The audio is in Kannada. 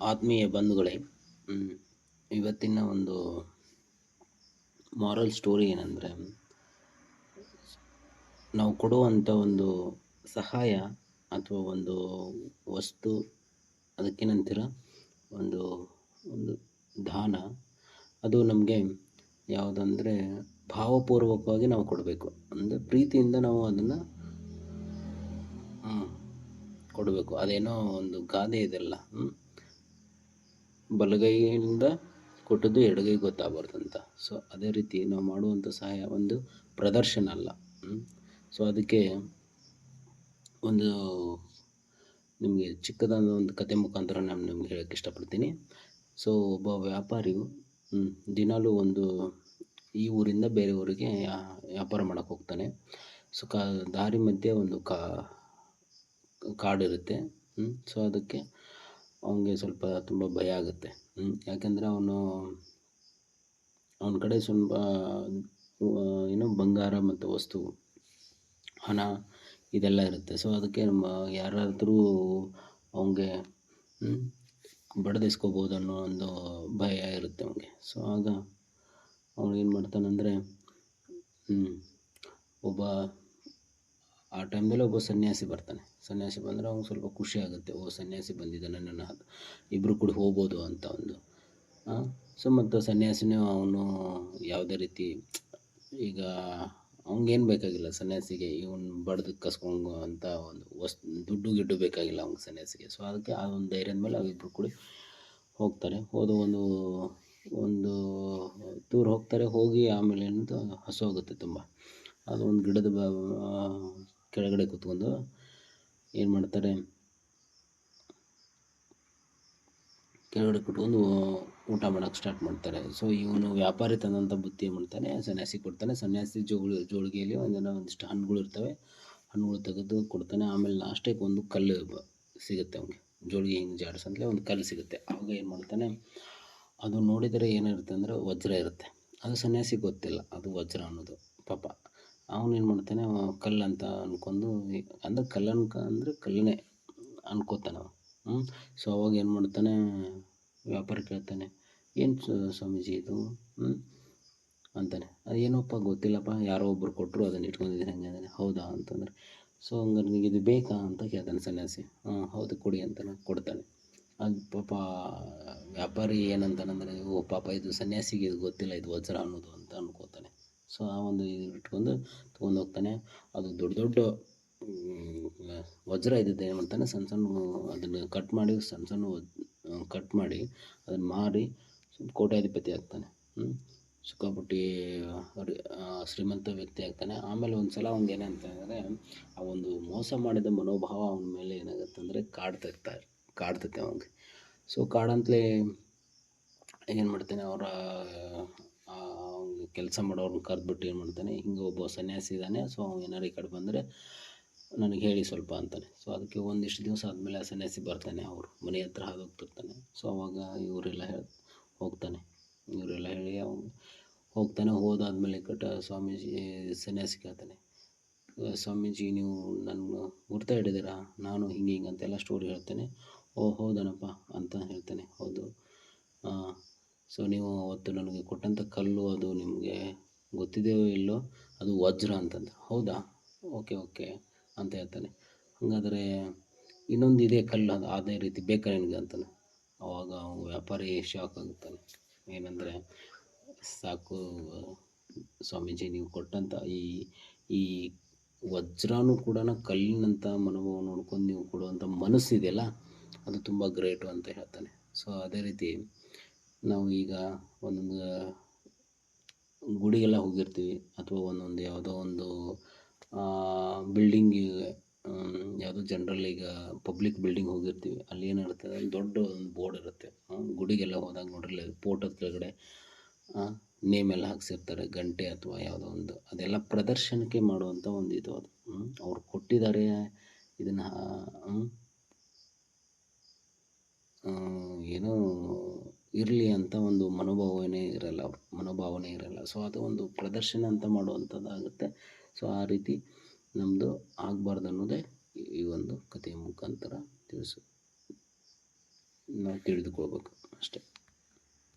ಆತ್ಮೀಯ ಬಂಧುಗಳೇ, ಇವತ್ತಿನ ಒಂದು ಮಾರಲ್ ಸ್ಟೋರಿ ಏನಂದರೆ, ನಾವು ಕೊಡುವಂಥ ಒಂದು ಸಹಾಯ ಅಥವಾ ಒಂದು ವಸ್ತು, ಅದಕ್ಕೇನಂತೀರ, ಒಂದು ಒಂದು ದಾನ, ಅದು ನಮಗೆ ಯಾವುದಂದರೆ ಭಾವಪೂರ್ವಕವಾಗಿ ನಾವು ಕೊಡಬೇಕು. ಅಂದರೆ ಪ್ರೀತಿಯಿಂದ ನಾವು ಅದನ್ನು ಕೊಡಬೇಕು. ಅದೇನೋ ಒಂದು ಗಾದೆ ಇದೆಲ್ಲ, ಬಲಗೈಯಿಂದ ಕೊಟ್ಟದ್ದು ಎಡಗೈ ಗೊತ್ತಾಗಬಾರ್ದು ಅಂತ. ಸೊ ಅದೇ ರೀತಿ ನಾವು ಮಾಡುವಂಥ ಸಹಾಯ ಒಂದು ಪ್ರದರ್ಶನ ಅಲ್ಲ. ಸೊ ಅದಕ್ಕೆ ಒಂದು ನಿಮಗೆ ಚಿಕ್ಕದಾದ ಒಂದು ಕತೆ ಮುಖಾಂತರ ನಾನು ನಿಮ್ಗೆ ಹೇಳೋಕ್ಕೆ ಇಷ್ಟಪಡ್ತೀನಿ. ಸೊ ಒಬ್ಬ ವ್ಯಾಪಾರಿಯು ದಿನಾಲೂ ಒಂದು ಈ ಊರಿಂದ ಬೇರೆ ಊರಿಗೆ ವ್ಯಾಪಾರ ಮಾಡೋಕ್ಕೆ ಹೋಗ್ತಾನೆ. ಸೊ ದಾರಿ ಮಧ್ಯೆ ಒಂದು ಕಾಡಿರುತ್ತೆ. ಸೊ ಅದಕ್ಕೆ ಅವನಿಗೆ ಸ್ವಲ್ಪ ತುಂಬ ಭಯ ಆಗುತ್ತೆ. ಯಾಕೆಂದರೆ ಅವನ ಕಡೆ ಸ್ವಲ್ಪ ಏನೋ ಬಂಗಾರ ಮತ್ತು ವಸ್ತು, ಹಣ ಇದೆಲ್ಲ ಇರುತ್ತೆ. ಸೊ ಅದಕ್ಕೆ ಯಾರಾದರೂ ಅವನಿಗೆ ಬಡಿದಿಸ್ಕೋಬೋದು ಅನ್ನೋ ಒಂದು ಭಯ ಇರುತ್ತೆ ಅವನಿಗೆ. ಸೊ ಆಗ ಅವನು ಏನು ಮಾಡ್ತಾನಂದರೆ, ಆ ಟೈಮ್ದಲ್ಲಿ ಒಬ್ಬ ಸನ್ಯಾಸಿ ಬರ್ತಾನೆ. ಸನ್ಯಾಸಿ ಬಂದರೆ ಅವ್ನಿಗೆ ಸ್ವಲ್ಪ ಖುಷಿ ಆಗುತ್ತೆ. ಸನ್ಯಾಸಿ ಬಂದಿದ್ದಾನೆ, ನನ್ನ ಇಬ್ಬರು ಕೂಡ ಹೋಗ್ಬೋದು ಅಂತ ಒಂದು. ಸೊ ಮತ್ತು ಸನ್ಯಾಸಿನೂ ಅವನು ಯಾವುದೇ ರೀತಿ, ಈಗ ಅವ್ನಿಗೇನು ಬೇಕಾಗಿಲ್ಲ ಸನ್ಯಾಸಿಗೆ, ಇವನು ಬಡ್ದು ಕಸ್ಕೊಂಡು ಅಂತ ಒಂದು ದುಡ್ಡು ಗಿಡ್ಡು ಬೇಕಾಗಿಲ್ಲ ಅವ್ನಿಗೆ ಸನ್ಯಾಸಿಗೆ. ಸೊ ಅದಕ್ಕೆ ಆ ಒಂದು ಧೈರ್ಯದ ಮೇಲೆ ಅವಿಬ್ಬರು ಕೂಡ ಹೋಗ್ತಾರೆ. ಒಂದು ದೂರ ಹೋಗ್ತಾರೆ. ಹೋಗಿ ಆಮೇಲೆ ಏನಂತ ಹಸು ಆಗುತ್ತೆ ತುಂಬ. ಅದು ಒಂದು ಗಿಡದ ಕೆಳಗಡೆ ಕೂತ್ಕೊಂಡು ಏನು ಮಾಡ್ತಾರೆ, ಕೆಳಗಡೆ ಕೂತ್ಕೊಂಡು ಊಟ ಮಾಡೋಕ್ಕೆ ಸ್ಟಾರ್ಟ್ ಮಾಡ್ತಾರೆ. ಸೊ ಇವನು ವ್ಯಾಪಾರಿ ತಂದಂಥ ಬುತ್ತಿ ಏನು ಮಾಡ್ತಾನೆ, ಸನ್ಯಾಸಿ ಕೊಡ್ತಾನೆ. ಸನ್ಯಾಸಿ ಜೋಳಿಗೆಯಲ್ಲಿ ಒಂದಿಷ್ಟು ಹಣ್ಣುಗಳು ಇರ್ತವೆ, ಹಣ್ಣುಗಳು ತೆಗೆದು ಕೊಡ್ತಾನೆ. ಆಮೇಲೆ ಲಾಸ್ಟಿಗೆ ಒಂದು ಕಲ್ಲು ಸಿಗುತ್ತೆ ಅವನಿಗೆ, ಜೋಳಿಗೆ ಹಿಂಗೆ ಜಾಡಿಸಂತಲೇ ಒಂದು ಕಲ್ಲು ಸಿಗುತ್ತೆ. ಆವಾಗ ಏನು ಮಾಡ್ತಾನೆ, ಅದು ನೋಡಿದರೆ ಏನಿರುತ್ತೆ ಅಂದರೆ ವಜ್ರ ಇರುತ್ತೆ. ಅದು ಸನ್ಯಾಸಿಗೆ ಗೊತ್ತಿಲ್ಲ ಅದು ವಜ್ರ ಅನ್ನೋದು. ಪಾಪ ಅವನು ಏನು ಮಾಡ್ತಾನೆ, ಕಲ್ಲು ಅಂತ ಅಂದ್ಕೊಂಡು, ಅಂದರೆ ಅಂದರೆ ಕಲ್ಲನ್ನೇ ಅನ್ಕೋತಾನೆ ಅವನು. ಸೊ ಅವಾಗ ಏನು ಮಾಡ್ತಾನೆ, ವ್ಯಾಪಾರಿ ಕೇಳ್ತಾನೆ, ಏನು ಸ್ವಾಮೀಜಿ ಇದು ಅಂತಾನೆ. ಅದೇನಪ್ಪ ಗೊತ್ತಿಲ್ಲಪ್ಪ, ಯಾರೋ ಒಬ್ಬರು ಕೊಟ್ಟರು, ಅದನ್ನು ಇಟ್ಕೊಂಡಿದ್ದೀನಿ ಹಂಗೆ ಅಂತಾನೆ. ಹೌದಾ ಅಂತಂದರೆ, ಸೊ ಹಂಗಾರೆ ನಿನಗೆ ಇದು ಬೇಕಾ ಅಂತ ಕೇಳ್ತಾನೆ ಸನ್ಯಾಸಿ. ಹೌದು ಕೊಡಿ ಅಂತಾನೆ, ಕೊಡ್ತಾನೆ. ಅದು ಪಾಪ ವ್ಯಾಪಾರಿ ಏನಂತಾನಂದರೆ, ಓ ಪಾಪ ಇದು ಸನ್ಯಾಸಿಗೆ ಇದು ಗೊತ್ತಿಲ್ಲ, ಇದು ವಜ್ರ ಅನ್ನೋದು ಅಂತ ಅನ್ಕೋತಾನೆ. ಸೊ ಆ ಒಂದು ಇದು ಇಟ್ಕೊಂಡು ತೊಗೊಂಡೋಗ್ತಾನೆ. ಅದು ದೊಡ್ಡ ದೊಡ್ಡ ವಜ್ರ ಇದ್ದಿದ್ದು ಏನು ಮಾಡ್ತಾನೆ, ಸಣ್ಣ ಅದನ್ನು ಕಟ್ ಮಾಡಿ ಕಟ್ ಮಾಡಿ ಅದನ್ನು ಮಾರಿ ಕೋಟ್ಯಾಧಿಪತಿ ಆಗ್ತಾನೆ. ಸಿಕ್ಕಾಪಟ್ಟಿ ಶ್ರೀಮಂತ ವ್ಯಕ್ತಿ ಆಗ್ತಾನೆ. ಆಮೇಲೆ ಒಂದು ಸಲ ಅವ್ನಿಗೆ ಏನಂತಂದರೆ, ಆ ಒಂದು ಮೋಸ ಮಾಡಿದ ಮನೋಭಾವ ಅವನ ಮೇಲೆ ಏನಾಗುತ್ತೆ ಅಂದರೆ ಕಾಡ್ತೈತೆ ಅವನಿಗೆ. ಸೊ ಕಾಡಂತಲೇ ಏನು ಮಾಡ್ತಾನೆ, ಕೆಲಸ ಮಾಡೋರನ್ನ ಕರೆದ್ಬಿಟ್ಟು ಏನು ಮಾಡ್ತಾನೆ, ಹಿಂಗೆ ಒಬ್ಬ ಸನ್ಯಾಸಿ ಇದ್ದಾನೆ, ಸೊ ಅವ್ನು ಏನಾರು ಈ ಕಡೆ ಬಂದರೆ ನನಗೆ ಹೇಳಿ ಸ್ವಲ್ಪ ಅಂತಾನೆ. ಸೊ ಅದಕ್ಕೆ ಒಂದಿಷ್ಟು ದಿವಸ ಆದಮೇಲೆ ಆ ಸನ್ಯಾಸಿ ಬರ್ತಾನೆ, ಅವ್ರ ಮನೆ ಹತ್ರ ಹೋಗ್ತಿರ್ತಾನೆ. ಸೊ ಅವಾಗ ಇವರೆಲ್ಲ ಹೇಳಿ ಅವನು ಹೋಗ್ತಾನೆ. ಹೋದಾದ್ಮೇಲೆ ಸ್ವಾಮೀಜಿ ಸನ್ಯಾಸಿ ಕೇಳ್ತಾನೆ, ಸ್ವಾಮೀಜಿ ನೀವು ನನ್ನ ಗುರ್ತ ಹಿಡಿದಿರಾ, ನಾನು ಹಿಂಗೆ ಅಂತೆಲ್ಲ ಸ್ಟೋರಿ ಹೇಳ್ತೇನೆ. ಓ ಹೌದನಪ್ಪ ಅಂತ ಹೇಳ್ತಾನೆ. ಹೌದು, ಸೊ ನೀವು ಅವತ್ತು ನನಗೆ ಕೊಟ್ಟಂಥ ಕಲ್ಲು ಅದು ನಿಮಗೆ ಗೊತ್ತಿದೆಯೋ ಇಲ್ಲೋ, ಅದು ವಜ್ರ ಅಂತಂದು. ಹೌದಾ, ಓಕೆ ಅಂತ ಹೇಳ್ತಾನೆ. ಹಾಗಾದರೆ ಇನ್ನೊಂದು ಇದೆ ಕಲ್ಲು, ಅದು ಅದೇ ರೀತಿ ಬೇಕಾ ನಿನಗೆ ಅಂತಾನೆ. ಆವಾಗ ವ್ಯಾಪಾರಿ ಶಾಕ್ ಆಗುತ್ತಾನೆ. ಏನಂದರೆ, ಸಾಕು ಸ್ವಾಮೀಜಿ, ನೀವು ಕೊಟ್ಟಂಥ ಈ ವಜ್ರನೂ ಕೂಡ ಕಲ್ಲಿನಂಥ ಮನೋಭಾವ ನೋಡ್ಕೊಂಡು ನೀವು ಕೊಡುವಂಥ ಮನಸ್ಸಿದೆಯಲ್ಲ, ಅದು ತುಂಬ ಗ್ರೇಟು ಅಂತ ಹೇಳ್ತಾನೆ. ಸೊ ಅದೇ ರೀತಿ ನಾವು ಈಗ ಒಂದೊಂದು ಗುಡಿಗೆಲ್ಲ ಹೋಗಿರ್ತೀವಿ, ಅಥವಾ ಒಂದೊಂದು ಯಾವುದೋ ಒಂದು ಬಿಲ್ಡಿಂಗಿಗೆ, ಯಾವುದೋ ಜನರಲ್ ಈಗ ಪಬ್ಲಿಕ್ ಬಿಲ್ಡಿಂಗ್ ಹೋಗಿರ್ತೀವಿ, ಅಲ್ಲಿ ಏನಿರ್ತದೆ, ದೊಡ್ಡ ಒಂದು ಬೋರ್ಡ್ ಇರುತ್ತೆ. ಗುಡಿಗೆಲ್ಲ ಹೋದಾಗ ನೋಡ್ರಿ, ಫೋಟೋದ ಕೆಳಗಡೆ ನೇಮ್ ಎಲ್ಲ ಹಾಕ್ಸಿರ್ತಾರೆ, ಗಂಟೆ ಅಥವಾ ಯಾವುದೋ ಒಂದು. ಅದೆಲ್ಲ ಪ್ರದರ್ಶನಕ್ಕೆ ಮಾಡುವಂಥ ಒಂದು ಇದು. ಅದು ಅವ್ರು ಕೊಟ್ಟಿದ್ದಾರೆ, ಇದನ್ನು ಏನೋ ಇರಲಿ ಅಂತ ಒಂದು ಮನೋಭಾವನೆ ಇರಲ್ಲ. ಸೊ ಅದು ಒಂದು ಪ್ರದರ್ಶನ ಅಂತ ಮಾಡುವಂಥದ್ದಾಗುತ್ತೆ. ಸೊ ಆ ರೀತಿ ನಮ್ಮದು ಆಗಬಾರ್ದು ಅನ್ನೋದೇ ಈ ಒಂದು ಕಥೆಯ ಮುಖಾಂತರ ನಾವು ತಿಳಿದುಕೊಳ್ಬೇಕು ಅಷ್ಟೇ.